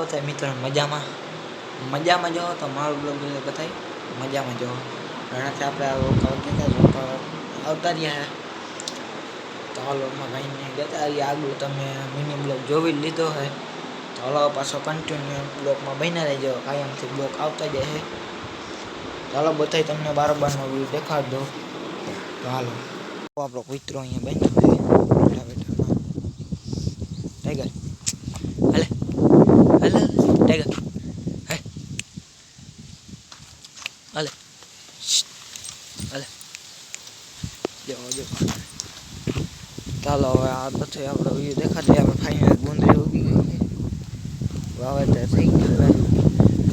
બતાય મિત્રો મજામાં જો તો મારો બ્લોગ બતાય મજામાં જો ઘણાથી આપણે આવતા રહ્યા તો હાલો ભાઈને જતા રહીએ આગળ તમે મિની બ્લોગ જોવી લીધો હે તો હાલો પાછો કન્ટિન્યુ બ્લોગમાં બન્યા રહેજો કાયમથી બ્લોગ આવતા જાય છે ચાલો બતાય તમને બારોબારનો વ્યૂ દેખાડ દો તો હાલો આપણો કૂતરો અહીંયા બેઠો ટાઈગર હાલે હાલે ટાઈગર હાલે હાલે જો ચાલો હવે આ પછી આપણો વ્યૂ દેખાડે આપણે ફાઈનલ ગુંદરી ઉગી ગઈ છે વાવેતર થઈ ગયું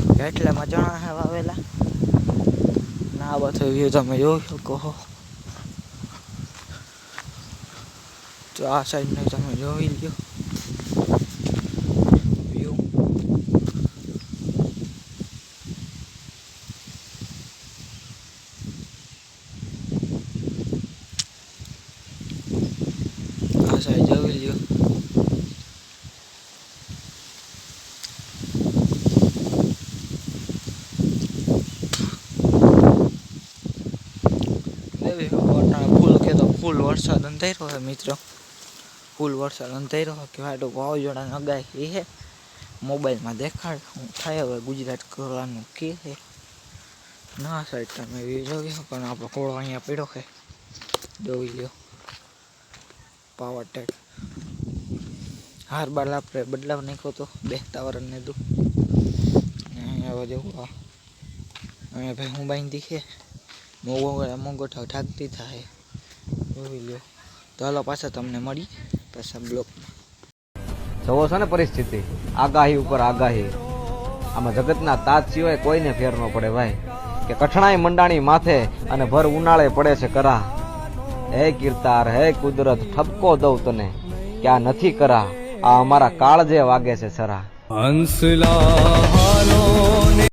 હવે એટલામાં ચણા છે વાવેલા ના આ બધો વ્યૂ તમે જોઈ શકો છો તો આ સાઈડને તમે જોઈ લો વ્યૂ આ સાઈડ જોઈ લ્યો ફૂલ કે તો ફૂલ વરસાદ અંધારો છે મિત્રો ફૂલ વરસાદ અંધારો કે વાટો વાવાઝોડાની આગાહી છે મોબાઈલમાં દેખાડ હું થાય હવે ગુજરાત કરવાનું કે છે ના સાઈડ તમે જોઈ શકો ને આપણો ઘોડો અહીંયા પડ્યો છે જોઈ લ્યો પાવર ટેક હાર બાર આપણે બદલાવ નાખ્યો તો બેસતા વરણને દઉં અહીંયા જેવું અહીંયા ભાઈ હું બાંધી છે મોંઘો ઠાકતી થાય જોઈ લ્યો તો હાલો પાછા તમને મળી પાછા બ્લોકમાં જવો છે ને પરિસ્થિતિ આગાહી ઉપર આગાહી આમાં જગતના તાજ સિવાય કોઈને ફેર ન પડે ભાઈ કે કઠણાઈ મંડાણી માથે અને ભર ઉનાળે પડે છે કરા હે કીર્તાર હે કુદરત ઠપકો દઉં તને કે આ નથી કરા આ અમારા કાળ જે વાગે છે સરા હંસલા હાલો